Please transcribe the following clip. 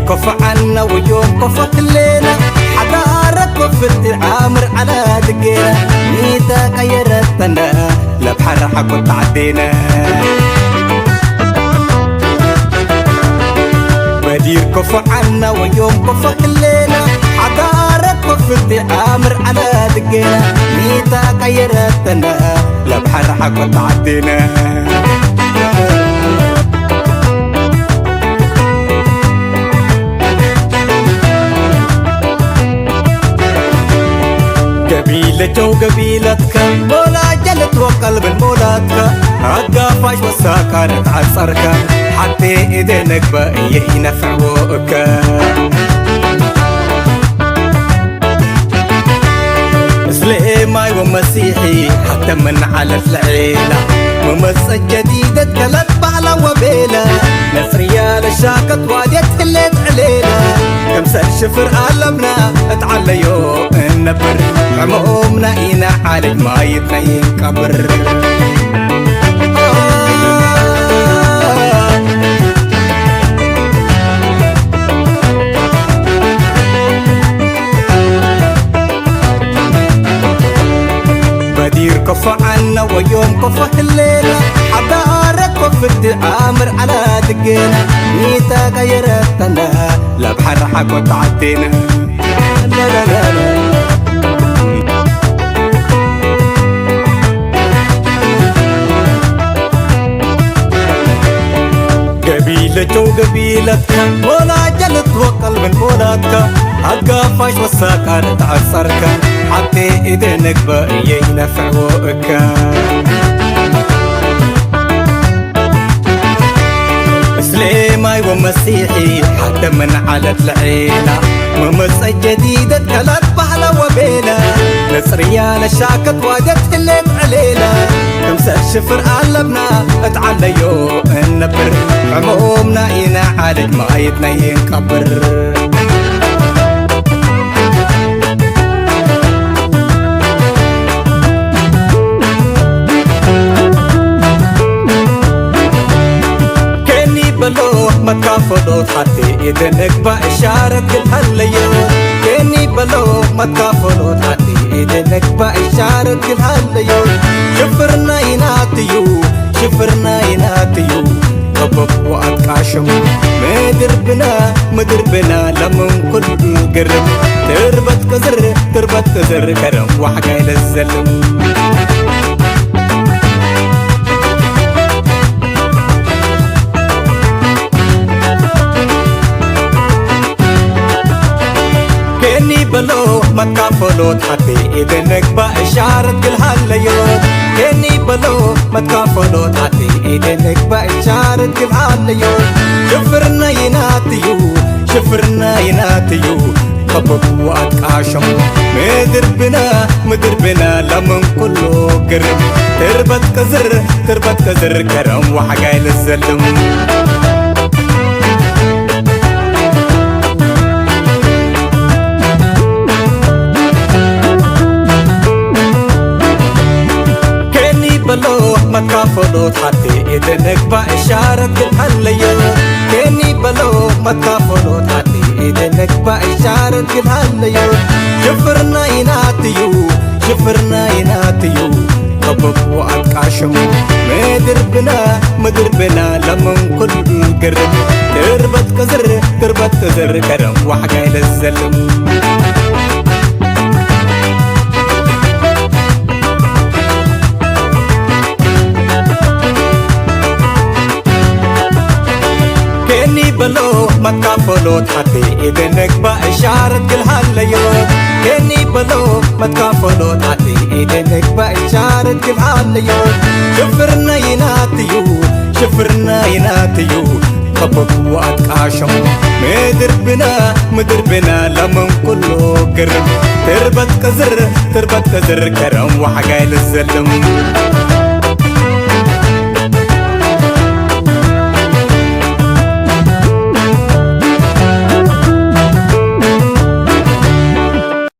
كف عنا ويوم كف كلنا حضارك وفرت العامر على دقينا ميتا كيرتنا لبحر حكو تعدينا بدير كف عنا ويوم كف كلنا حضارك وفرت العامر على دقينا ميتا كيرتنا لبحر حكو تعدينا قبيلة وقبيلتك مولا جلت وقلب المولاتك عقافاش وساكانت عصرك حتى إذنك بقي ينفعوك سليماي ومسيحي حتى من على العيلة ممسة جديدة تلت بعلا وبيلة نصرية لشاكت واديت هلت علينا كم شفر قلبنا اتعليو النبر عمومنا إينا حالج ما يتنين كبر بدير كف عنا ويوم كف الليلة حضارك وفت عامر على دقينا ميتا غيرتنا لبحر حكو تعدينا لا لا لا لا قبيلة وقبيلتك ولا جلت وقلب المولاتك عقافاش وساكانت عصرك حتى إذنك بقي ينفعوك سليماي ومسيحي حتى من على العيلة ممسة جديدة كلت بحلة وبيلة نصرية لشاكت وادت هلت علينا كم شفر قلبنا اتعليو النبر عمومنا إينا حالج ما يتنين كبر متكافلو حتى إذنك بإشارة الهليو كيني بلو متكافلو حتى إذنك بإشارة الهليو شفرنا يناتيو شفرنا يناتيو قبب وأتكاشم مدر بنا لمن كل قرب تربت كزر كرم وحقاي للزلم بلو متكافلو حتى إذنك بإشارة الهليو كيني بلو متكافلو حتى إذنك بإشارة الهليو شفرنا يناتيو قبب وأتكاشم مدر بنا لمن كله قرب تربت كزر كرم وحقاي للزلم متكافلو حتى إذنك بإشارة الهليو كيني بلو متكافلو حتى إذنك بإشارة الهليو شفرنا يناتيو قبب وأتكاشم مدر بنا لمن كل قرب تربت كزر كرم وحقاي للزلم بلو متكافلو حتى إذنك بإشارة الهليو كيني بلو متكافلو حتى إذنك بإشارة الهليو شفرنا يناتيو قبب وأتكاشم مدر بنا لمن كله قرب تربت كزر كرم وحقاي للزلم